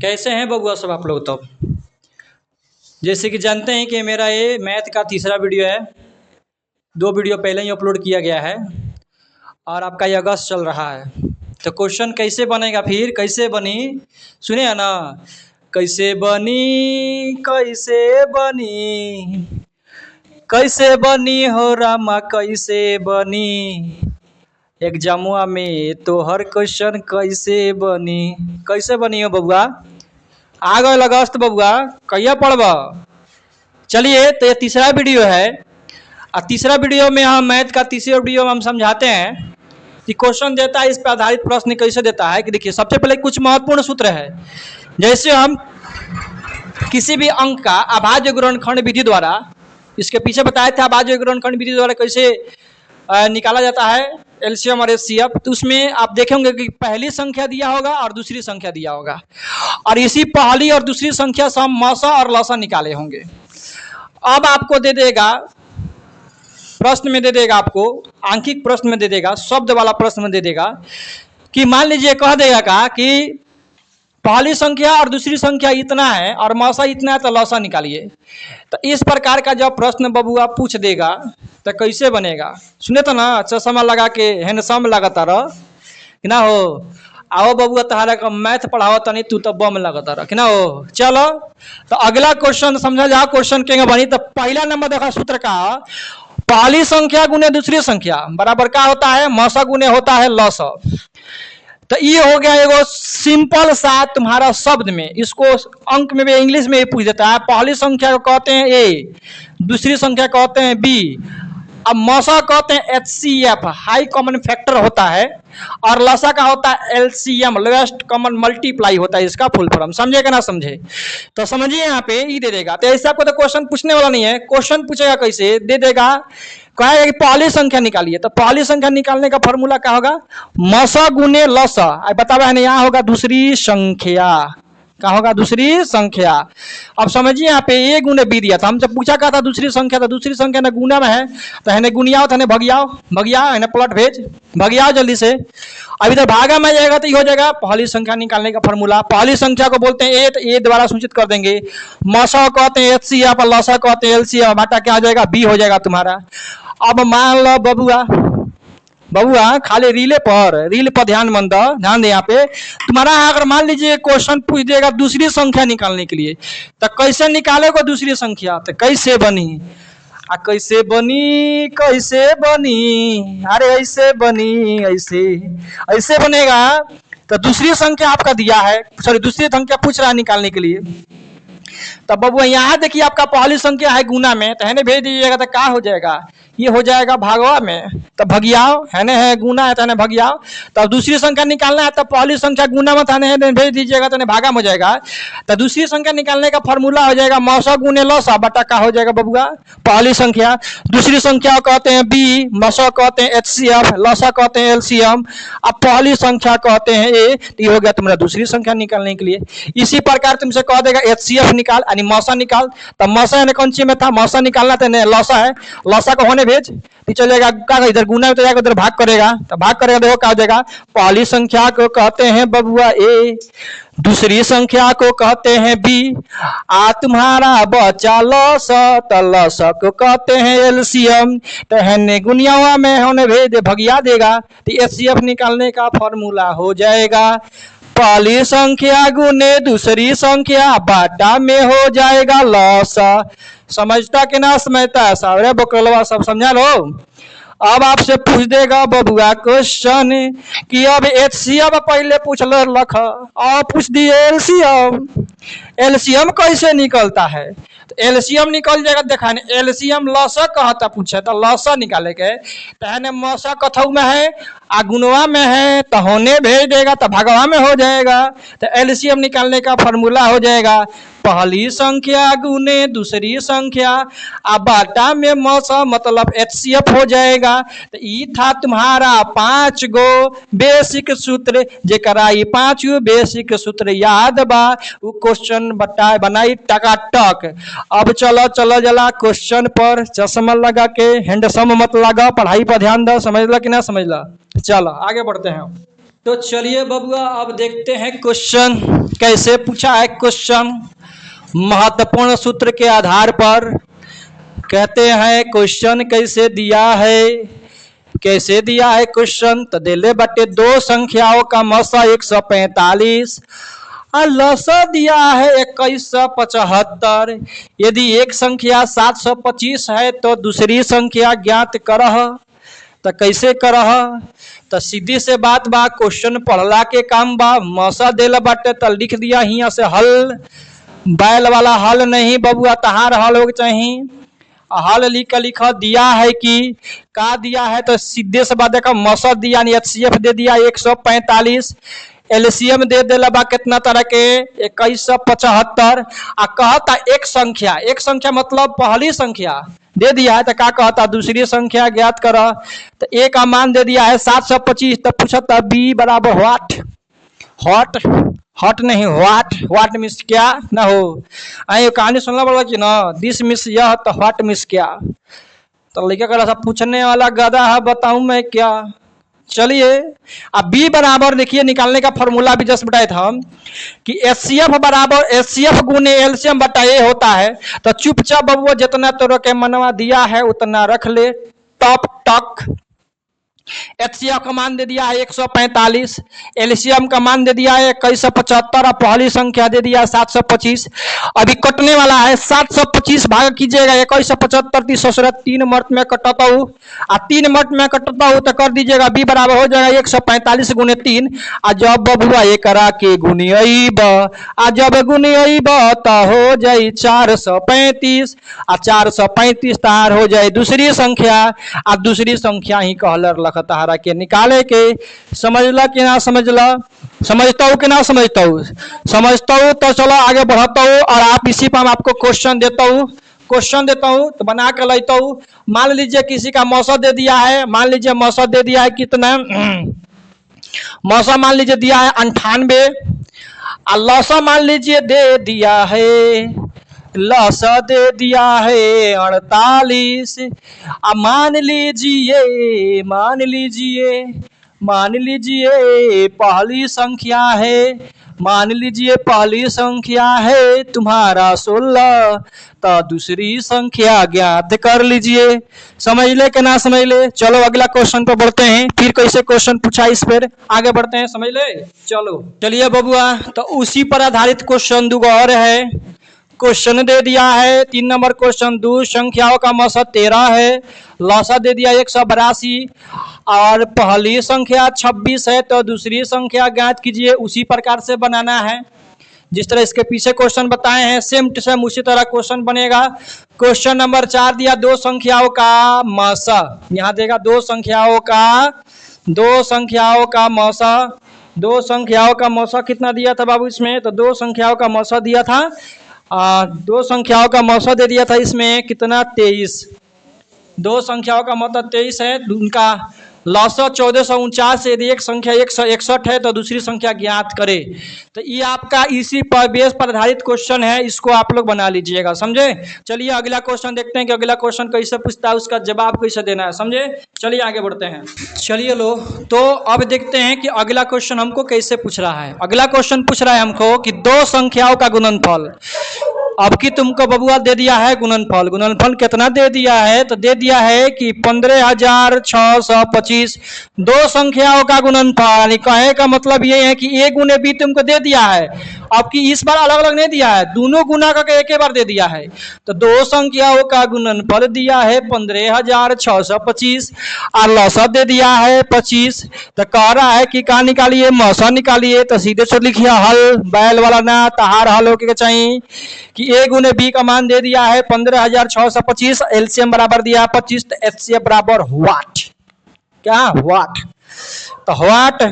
कैसे हैं बबुआ सब आप लोग? तो जैसे कि जानते हैं कि मेरा ये मैथ का तीसरा वीडियो है। 2 वीडियो पहले ही अपलोड किया गया है और आपका ये अगस्त चल रहा है। तो क्वेश्चन कैसे बनेगा, फिर कैसे बनी सुनिए ना। कैसे बनी कैसे बनी कैसे बनी हो रामा कैसे बनी एग्जामुआ में तो हर क्वेश्चन कैसे बनी हो बबुआ? आ गए अगस्त बबुआ, कहिया पढ़ब? चलिए तो ये तीसरा वीडियो है और तीसरा वीडियो में हम मैथ का तीसरे वीडियो में हम समझाते हैं कि क्वेश्चन देता है, इस पर आधारित प्रश्न कैसे देता है। कि देखिए सबसे पहले कुछ महत्वपूर्ण सूत्र है। जैसे हम किसी भी अंक का अभाज्य गुणनखंड विधि द्वारा, इसके पीछे बताए थे अभाज्य गुणनखंड विधि द्वारा कैसे निकाला जाता है एलसीएम और एचसीएफ। तो उसमें आप देखेंगे कि पहली संख्या दिया होगा और दूसरी संख्या दिया होगा और इसी पहली और दूसरी संख्या से हम मसा और लसा निकाले होंगे। अब आपको दे देगा प्रश्न में, दे देगा आपको आंकिक प्रश्न में दे देगा, शब्द वाला प्रश्न में दे देगा कि मान लीजिए कह देगा कि पहली संख्या और दूसरी संख्या इतना है और मसा इतना है तो लसा निकालिए। तो इस प्रकार का जब प्रश्न बबुआ पूछ देगा तो कैसे बनेगा सुने तो ना। चश्मा लगा के हैंडसम लगाता रह कि ना हो। आओ बबुआ तहारा का मैथ पढ़ाओ तनी तू तो बम लगाता रह कि ना हो। चलो तो अगला क्वेश्चन समझा जाओ। क्वेश्चन के बनी तो पहला नंबर देखा सूत्र का, पहली संख्या गुने दूसरी संख्या बराबर क्या होता है? मसा गुने होता है लसा। तो ये हो गया एगो सिंपल सा तुम्हारा शब्द में। इसको अंक में भी इंग्लिश में भी पूछ देता है। पहली संख्या को कहते हैं ए, दूसरी संख्या कहते हैं बी, अब मसा कहते हैं एचसीएफ, हाई कॉमन फैक्टर होता है, और लसा का होता है एलसीएम, लोएस्ट कॉमन मल्टीप्लाई होता है इसका फुल फॉर्म। समझे कि ना समझे? तो समझिए यहाँ पे ये दे देगा। तो ऐसे आपको तो क्वेश्चन पूछने वाला नहीं है। क्वेश्चन पूछेगा कैसे, दे देगा कहेगा कि पहली संख्या निकालिए। तो पहली संख्या निकालने का फॉर्मूला क्या होगा? मसा गुने लसा। बतावा है ना, यहाँ होगा दूसरी संख्या। क्या होगा? दूसरी संख्या। अब समझिए यहाँ पे ए गुने बी दिया था, हमसे पूछा क्या था? दूसरी संख्या। तो दूसरी संख्या ना गुना में है तो है गुनियाओ, तो है भगियाओ है ना, प्लॉट भेज भगियाओ जल्दी से। अब इधर भागा में जाएगा तो ये हो जाएगा पहली संख्या निकालने का फॉर्मूला। पहली संख्या को बोलते हैं ए, तो ए द्वारा सूचित कर देंगे। मसा कहते हैं एचसीएफ और लसा कहते हैं एलसीएफ। बाटा क्या हो जाएगा? बी हो जाएगा तुम्हारा। अब मान लो बबुआ खाली रील पर ध्यान दे। यहाँ पे तुम्हारा अगर मान लीजिए क्वेश्चन पूछ देगा दूसरी संख्या निकालने के लिए, तो कैसे निकालेगा दूसरी संख्या? तो कैसे बनी कैसे बनी अरे ऐसे बनी, ऐसे बनेगा। तो दूसरी संख्या आपका दिया है, सॉरी दूसरी संख्या पूछ रहा है निकालने के लिए। तब बबुआ यहाँ देखिए आपका पहली संख्या है गुना में, तो है ना भेज दीजिएगा। तो क्या हो जाएगा? ये हो जाएगा भागवा में, तब भगियाओ है ना, है गुना है तो है भगियाओ। तब दूसरी संख्या निकालना है तो पहली संख्या गुना में थाने भेज दीजिएगा तो भागा में हो जाएगा। तो दूसरी संख्या निकालने का फॉर्मूला हो जाएगा मसा गुने लसा बटा का हो जाएगा बबुआ पहली संख्या। दूसरी संख्या कहते हैं बी, मसा कहते हैं एचसीएफ, लसा कहते हैं एलसीएम, अब पहली संख्या कहते हैं ए। तो ये हो गया तुम्हारा दूसरी संख्या निकालने के लिए। इसी प्रकार तुमसे कह देगा एचसीएफ निकाल यानी मसा निकाल। तब मसा यानी कौन सी में था? मसा निकालना था, लसा है, लसा को होने भेज तो चलेगा क्या? इधर गुना में तो जाएगा, उधर भाग करेगा। तो भाग करेगा देखो क्या हो जाएगा? पहली संख्या को कहते हैं बबुआ ए, दूसरी संख्या को कहते हैं बी, आ तुम्हारा बचा लसा, तो लसा को कहते हैं एलसीएम। तो है गुनियावा में होने भेज भगिया देगा। तो एचसीएफ निकालने का फॉर्मूला हो जाएगा पहली संख्या गुने दूसरी संख्या बाटा में हो जाएगा लसा। समझता कि ना समझता? सारे बकलवा सब समझा लो। अब आपसे पूछ देगा बबुआ क्वेश्चन कि अब एचसीएफ पहले पूछ लख और पूछ दिए एलसीएम। एलसीएम कैसे निकलता है? तो एलसीएम निकल जाएगा। देखा एलसीएम लसा कहता पूछे तो लसा निकाले के, तो मसा कथऊ में है आ गुनवा में है तो होने भेज देगा तो भगवा में हो जाएगा। तो एलसीएम निकालने का फॉर्मूला हो जाएगा पहली संख्या गुने दूसरी संख्या आ बाटा में मसा मतलब एचसीएफ हो जाएगा। तो ये था तुम्हारा 5 गो बेसिक सूत्र, जेकरा ये 5 गो बेसिक सूत्र याद बा वो क्वेश्चन बनाई टकाटक। अब चलो जला क्वेश्चन पर चश्मा लगा के हैंडसम मत लगा, पढ़ाई पर ध्यान दो। समझ ला कि ना समझ ला? चलो आगे बढ़ते हैं। तो चलिए बबुआ अब देखते हैं क्वेश्चन कैसे पूछा है। क्वेश्चन महत्वपूर्ण सूत्र के आधार पर कहते हैं क्वेश्चन कैसे दिया है। कैसे दिया है क्वेश्चन तो दिले बटे दो संख्याओं का मसा 145 और लसा दिया है 2175। यदि एक संख्या 725 है तो दूसरी संख्या ज्ञात करह। तो कैसे करह तो सीधी से बात बा, क्वेश्चन पढ़ला के काम बा। मसा देला बाटे तो लिख दिया हिया से हल, बैल वाला हल नहीं बबुआ, तहार हल हो चाहिए। हल लिखा दिया है कि का दिया है तो सीधे से बात देखा, मसा दिया HCF दे दिया 145, एलसीएम दे देला बा कितना तरह के 2175 आ कहता एक संख्या मतलब पहली संख्या दे दिया है तो क्या कहता दूसरी संख्या ज्ञात कर। तो ए का मान दे दिया है 725, तो पूछता बी बराबर व्हाट हॉट नहीं व्हाट मिस क्या ना हो। आई कहानी सुनना पड़ा कि ना दिस मिस यह तो व्हाट मिस क्या। तो लड़का कह रहा पूछने वाला गधा है बताऊं मैं क्या। चलिए अब बी बराबर देखिए निकालने का फॉर्मूला भी जस्ट बताए था कि HCF बराबर HCF गुने एलसीएम बटा ए होता है। तो चुपचाप बबुआ जितना तोरो के मनवा दिया है उतना रख ले। टॉप टक HCF का मान दे दिया है 145, एलसीएम का मान दे दिया है 2175 और पहली संख्या दे दिया 725। अभी कटने वाला है 725 भाग कीजिएगा 2175 3 मर्त में कटता हूँ और 3 मर्त में कटता हूँ तो कर दीजिएगा बी बराबर हो जाएगा 145 गुने 3। आ जब बबुआ एक के गुनियब आ जब गुनियब तो हो जाए 435 आ 435 तार हो जाए दूसरी संख्या। आ दूसरी संख्या ही कहलर तहारा के निकाले के। समझला कि ना समझला, समझता हूँ कि ना समझता हूँ, समझता हूँ तो चलो आगे बढ़ता हूँ। और आप इसी पर आपको क्वेश्चन देता हूँ तो बना कर लेता हूँ। मान लीजिए किसी का मौसा दे दिया है, मान लीजिए मौसा दे दिया है कितना, मौसा मान लीजिए दिया है 98 और लौसा मान लीजिए दे दिया है लसा दे दिया है 48। अब मान लीजिए पहली संख्या है, मान लीजिए पहली संख्या है तुम्हारा 16 तो दूसरी संख्या ज्ञात कर लीजिए। समझ ले कि ना समझ ले। चलो अगला क्वेश्चन पर बढ़ते हैं, फिर कैसे क्वेश्चन पूछा इस पर आगे बढ़ते हैं। समझ ले चलो चलिए बबुआ। तो उसी पर आधारित क्वेश्चन दुगो और है। क्वेश्चन दे दिया है 3 नंबर क्वेश्चन, दो संख्याओं का मसा 13 है, लौसा दे दिया 182 और पहली संख्या 26 है तो दूसरी संख्या ज्ञात कीजिए। उसी प्रकार से बनाना है जिस तरह इसके पीछे क्वेश्चन बताए हैं, सेम टू सेम उसी तरह क्वेश्चन बनेगा। क्वेश्चन नंबर 4 दिया दो संख्याओं का मसा, यहाँ देगा दो संख्याओं का मसा कितना दिया था बाबू इसमें, तो दो संख्याओं का मसा दिया था, दो संख्याओं का मौसा दे दिया था इसमें कितना 23। दो संख्याओं का मतलब 23 है, उनका लौसा 1449 यदि एक संख्या 161 है तो दूसरी संख्या ज्ञात करे। तो ये आपका इसी पर बेस पर आधारित क्वेश्चन है, इसको आप लोग बना लीजिएगा। समझे। चलिए अगला क्वेश्चन देखते हैं कि अगला क्वेश्चन कैसे पूछता है, उसका जवाब कैसे देना है। समझे। चलिए आगे बढ़ते हैं। चलिए लो तो अब देखते हैं कि अगला क्वेश्चन हमको कैसे पूछ रहा है। अगला क्वेश्चन पूछ रहा है हमको कि दो संख्याओं का गुणनफल। अब की तुमको बबुआ दे दिया है गुणनफल कितना दे दिया है, तो दे दिया है कि 15,625 दो संख्याओं का गुणनफल। यानी कहे का मतलब ये है कि ए गुने बी तुमको दे दिया है। अब की इस बार अलग अलग नहीं दिया है, दोनों गुना करके एक बार दे दिया है। तो दो संख्याओं का गुणनफल दिया है 15,625 और लौसा दे दिया है 25। तो कह रहा है कि कहा निकालिए, मौसा निकालिए। तो सीधे से लिखिए हल, बैल वाला ना तहार हल हो के चाहिए कि ए गुने बी का मान दे दिया है 15,625, एलसीएम बराबर दिया 25, तो एचसीएफ बराबर व्हाट, क्या व्हाट, तो व्हाट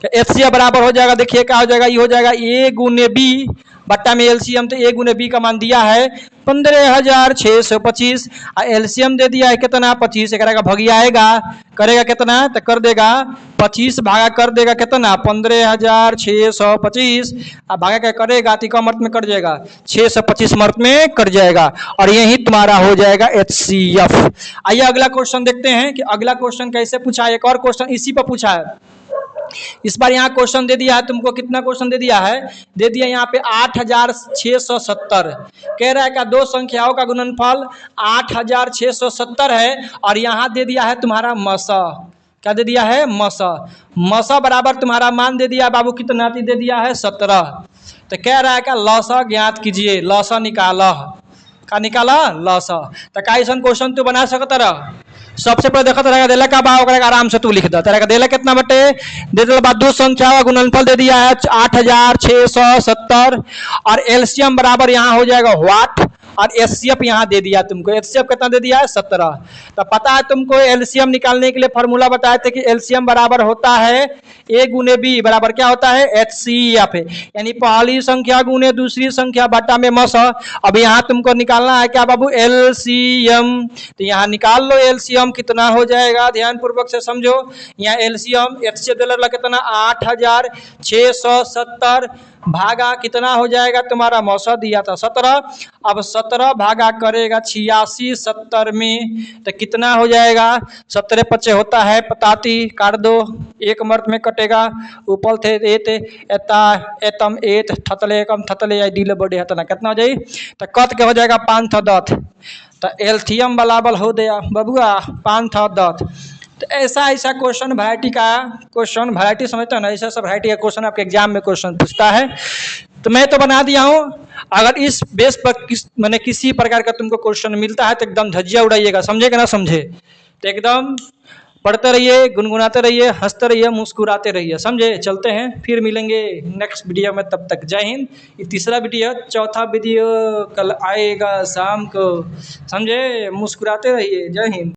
एचसीएफ बराबर हो जाएगा। देखिए क्या हो जाएगा, ये हो जाएगा ए गुने बी बट्टा में एलसीएम, तो ए गुने बी का मान दिया है 15,625 और एलसीएम दे दिया है कितना 25। करेगा भगियाएगा, करेगा कितना, तो कर देगा 25 भागा कर देगा कितना 15,625 और भागा क्या करेगा तो मर्त में कट जाएगा 625 मर्त में कट जाएगा और यही तुम्हारा हो जाएगा एचसीएफ। आइए अगला क्वेश्चन देखते हैं कि अगला क्वेश्चन कैसे पूछा है। एक और क्वेश्चन इसी पर पूछा है इस बार यहाँ क्वेश्चन दे दिया है तुमको, कितना क्वेश्चन दे दिया है, दे दिया यहाँ पे 8670। कह रहा है कि दो संख्याओं का गुणनफल 8670 है और यहाँ दे दिया है तुम्हारा मसा। क्या दे दिया है, मसा। मसा बराबर तुम्हारा मान दे दिया बाबू, कितना दे दिया है, 17। तो कह रहा है कि लसा ज्ञात कीजिए, लसा निकाला। का निकाला, लसा। तो का ऐसा क्वेश्चन तू बना सकता रह। सबसे पहले देखा तेरा देला का भाव करेगा, आराम से तू लिख दे। तेरा का देला कितना बटे, दे दिया बाद दो संख्या का गुणनफल दे दिया है 8670 और एलसीएम बराबर यहाँ हो जाएगा व्हाट, और एचसीएफ यहाँ दे दिया तुमको। एचसीएफ कितना दे दिया है, 17। तो पता है तुमको एलसीएम निकालने के लिए फॉर्मूला बताए थे कि एलसीएम बराबर होता है ए गुने बी बराबर क्या होता है, एचसीएफ, यानी पहली संख्या गुने दूसरी संख्या बटा में मस। अब यहाँ तुमको निकालना है क्या बाबू, एलसीएम। तो यहाँ निकाल लो एलसीएम कितना हो जाएगा, ध्यान पूर्वक से समझो। यहाँ एलसीएम एचसीएफ दिला कितना 8670 भागा कितना हो जाएगा तुम्हारा, मौसा दिया था 17। अब 17 भागा करेगा 86 70 में, तो कितना हो जाएगा, 17 पचे होता है 85, काट दो, एक मर्त में कटेगा, ऊपर थे एत एता एतम एत थतले एकम थतले या दिल बड़े हतना, कितना हो जाए, तो कत के हो जाएगा 5 था 10। तो एल्थियम बलाबल हो गया बबुआ 5 था 10। तो ऐसा ऐसा क्वेश्चन वैरायटी का क्वेश्चन, वैरायटी समझते हो ना, ऐसा सब वैरायटी का क्वेश्चन आपके एग्जाम में क्वेश्चन पूछता है। तो मैं तो बना दिया हूँ, अगर इस बेस पर मैंने किसी प्रकार का तुमको क्वेश्चन मिलता है तो एकदम धज्जिया उड़ाइएगा, समझे कि ना समझे। तो एकदम पढ़ते रहिए, गुनगुनाते रहिए, हंसते रहिए, मुस्कुराते रहिए, समझे। चलते हैं, फिर मिलेंगे नेक्स्ट वीडियो में, तब तक जय हिंद। ये तीसरा वीडियो, चौथा वीडियो कल आएगा शाम को, समझे। मुस्कुराते रहिए, जय हिंद।